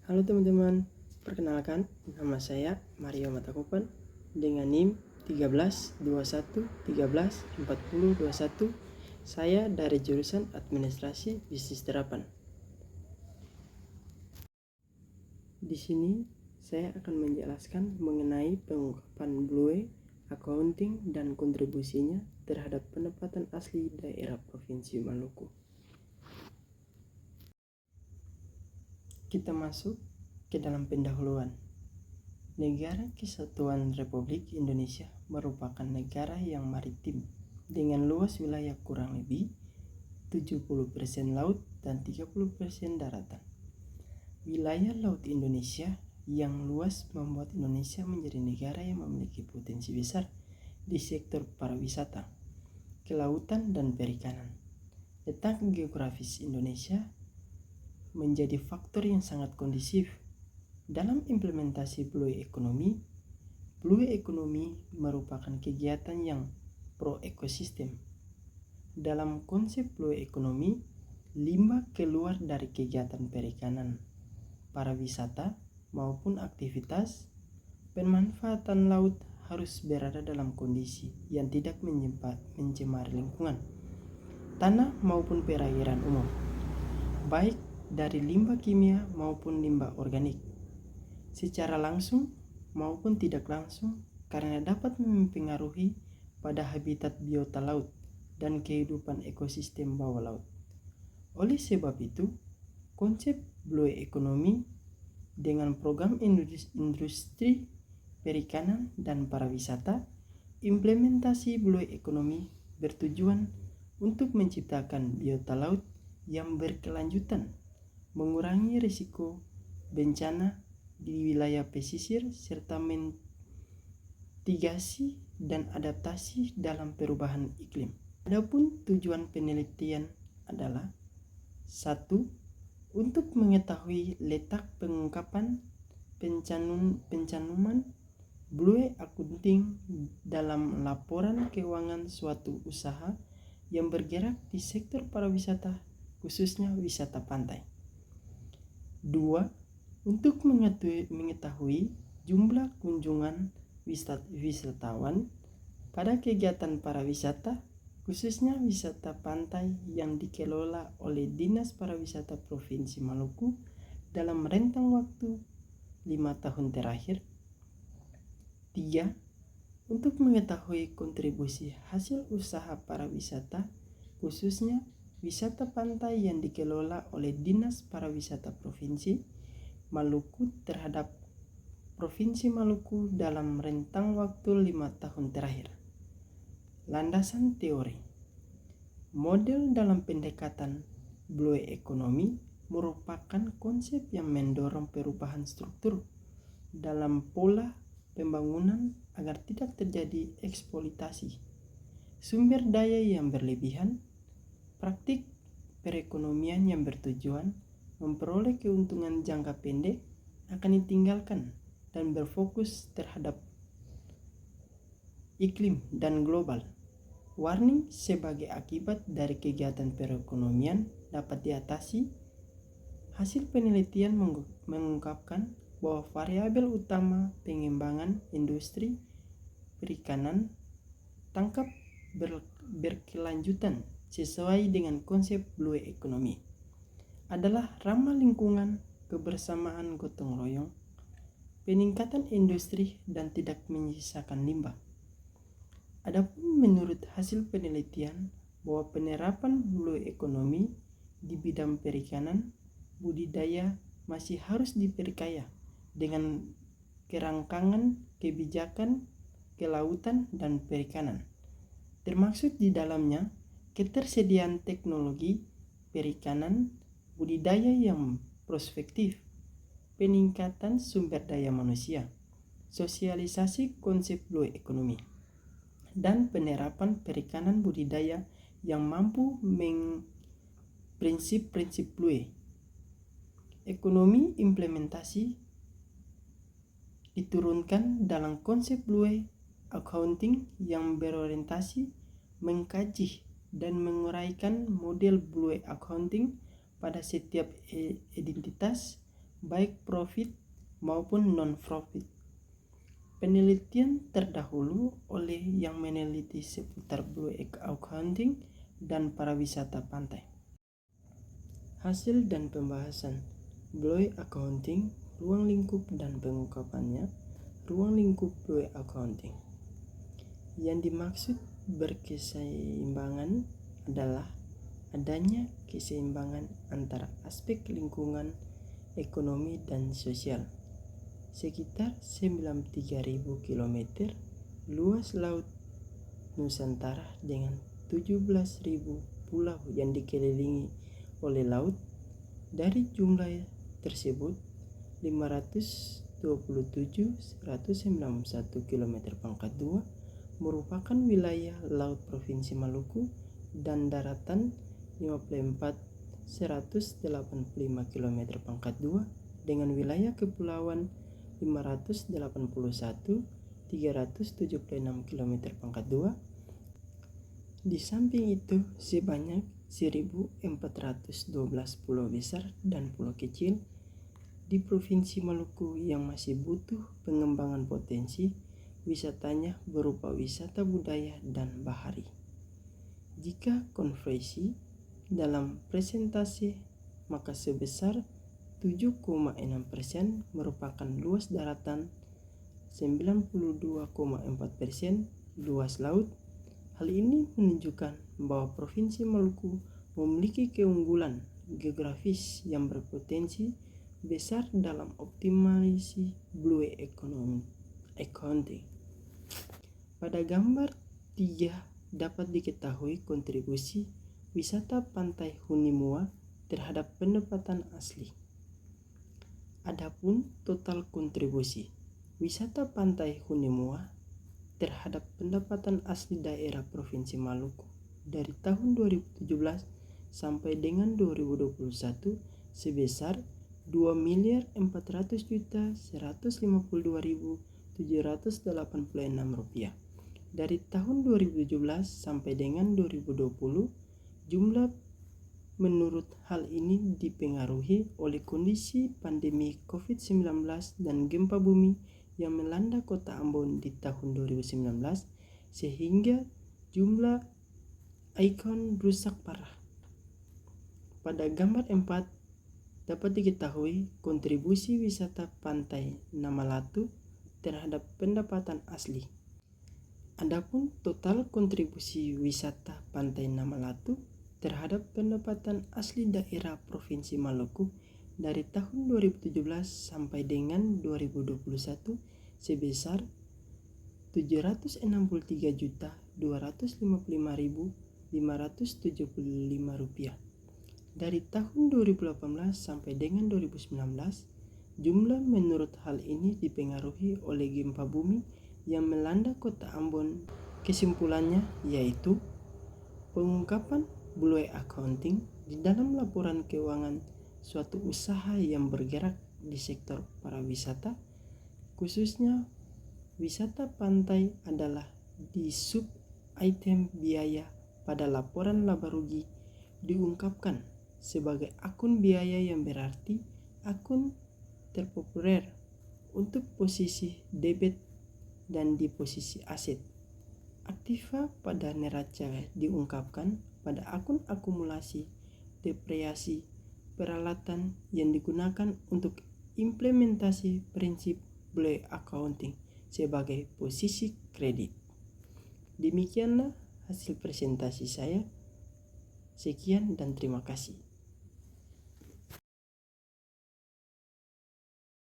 Halo teman-teman, perkenalkan nama saya Mario Matakopan dengan NIM 1321134021. Saya dari jurusan Administrasi Bisnis Terapan. Di sini saya akan menjelaskan mengenai pengungkapan Blue Accounting dan kontribusinya terhadap pendapatan asli daerah Provinsi Maluku. Kita masuk ke dalam pendahuluan. Negara Kesatuan Republik Indonesia merupakan negara yang maritim dengan luas wilayah kurang lebih 70% laut dan 30% daratan. Wilayah laut Indonesia yang luas membuat Indonesia menjadi negara yang memiliki potensi besar di sektor pariwisata, kelautan, dan perikanan. Letak geografis Indonesia menjadi faktor yang sangat kondusif dalam implementasi Blue Economy. Blue Economy merupakan kegiatan yang pro-ekosistem. Dalam konsep Blue Economy, limbah keluar dari kegiatan perikanan, pariwisata, maupun aktivitas pemanfaatan laut harus berada dalam kondisi yang tidak mencemari lingkungan, tanah maupun perairan umum, baik dari limbah kimia maupun limbah organik, secara langsung maupun tidak langsung, karena dapat mempengaruhi pada habitat biota laut dan kehidupan ekosistem bawah laut. Oleh sebab itu, konsep Blue Economy dengan program industri perikanan dan pariwisata, implementasi Blue Economy bertujuan untuk menciptakan biota laut yang berkelanjutan, mengurangi risiko bencana di wilayah pesisir, serta mitigasi dan adaptasi dalam perubahan iklim. Adapun tujuan penelitian adalah 1. Untuk mengetahui letak pengungkapan pencanuman Blue Accounting dalam laporan keuangan suatu usaha yang bergerak di sektor pariwisata, khususnya wisata pantai. 2. Untuk mengetahui jumlah kunjungan wisatawan pada kegiatan pariwisata, khususnya wisata pantai yang dikelola oleh Dinas Pariwisata Provinsi Maluku dalam rentang waktu 5 tahun terakhir. 3. Untuk mengetahui kontribusi hasil usaha pariwisata, khususnya wisata pantai yang dikelola oleh Dinas Pariwisata Provinsi Maluku terhadap Provinsi Maluku dalam rentang waktu 5 tahun terakhir. Landasan teori. Model dalam pendekatan Blue Economy merupakan konsep yang mendorong perubahan struktur dalam pola pembangunan agar tidak terjadi eksploitasi sumber daya yang berlebihan. Praktik perekonomian yang bertujuan memperoleh keuntungan jangka pendek akan ditinggalkan dan berfokus terhadap iklim dan global warming sebagai akibat dari kegiatan perekonomian dapat diatasi. Hasil penelitian mengungkapkan bahwa variabel utama pengembangan industri perikanan tangkap berkelanjutan sesuai dengan konsep Blue Economy adalah ramah lingkungan, kebersamaan gotong royong, peningkatan industri, dan tidak menyisakan limbah. Adapun menurut hasil penelitian bahwa penerapan Blue Economy di bidang perikanan budidaya masih harus diperkaya dengan kerangkangan kebijakan kelautan dan perikanan, termaksud di dalamnya ketersediaan teknologi perikanan budidaya yang prospektif, peningkatan sumber daya manusia, sosialisasi konsep Blue Economy, dan penerapan perikanan budidaya yang mampu prinsip-prinsip Blue Economy. Implementasi diturunkan dalam konsep Blue Accounting yang berorientasi mengkaji dan menguraikan model Blue Accounting pada setiap identitas baik profit maupun non-profit. Penelitian terdahulu oleh yang meneliti seputar Blue Accounting dan pariwisata pantai. Hasil dan pembahasan Blue Accounting, ruang lingkup dan pengungkapannya. Ruang lingkup Blue Accounting. Yang dimaksud berkeseimbangan adalah adanya keseimbangan antara aspek lingkungan, ekonomi, dan sosial. Sekitar 93.000 km luas laut Nusantara dengan 17.000 pulau yang dikelilingi oleh laut. Dari jumlah tersebut 527.191 km pangkat 2 merupakan wilayah laut Provinsi Maluku dan daratan 54.185 km pangkat 2 dengan wilayah kepulauan 581.376 km pangkat 2. Di samping itu sebanyak 1.412 pulau besar dan pulau kecil di Provinsi Maluku yang masih butuh pengembangan potensi wisatanya berupa wisata budaya dan bahari. Jika konversi dalam persentase, maka sebesar 7,6% merupakan luas daratan, 92,4% luas laut. Hal ini menunjukkan bahwa Provinsi Maluku memiliki keunggulan geografis yang berpotensi besar dalam optimalisasi Blue Accounting. Pada gambar 3 dapat diketahui kontribusi wisata pantai Hunimua terhadap pendapatan asli. Adapun total kontribusi wisata pantai Hunimua terhadap pendapatan asli daerah Provinsi Maluku dari tahun 2017 sampai dengan 2021 sebesar Rp2.451.152.786. Dari tahun 2017 sampai dengan 2020, jumlah menurut hal ini dipengaruhi oleh kondisi pandemi COVID-19 dan gempa bumi yang melanda kota Ambon di tahun 2019 sehingga jumlah ikon rusak parah. Pada gambar 4 dapat diketahui kontribusi wisata pantai Namalatu terhadap pendapatan asli. Adapun total kontribusi wisata pantai Namalatu terhadap pendapatan asli daerah Provinsi Maluku dari tahun 2017 sampai dengan 2021 sebesar Rp761.255.575. Dari tahun 2018 sampai dengan 2019, jumlah menurut hal ini dipengaruhi oleh gempa bumi yang melanda kota Ambon. Kesimpulannya yaitu pengungkapan Blue Accounting di dalam laporan keuangan suatu usaha yang bergerak di sektor pariwisata, khususnya wisata pantai, adalah di sub item biaya pada laporan laba rugi diungkapkan sebagai akun biaya yang berarti akun terpopuler untuk posisi debit dan di posisi aset. Aktiva pada neraca diungkapkan pada akun akumulasi depresiasi peralatan yang digunakan untuk implementasi prinsip Blue Accounting sebagai posisi kredit. Demikianlah hasil presentasi saya. Sekian dan terima kasih.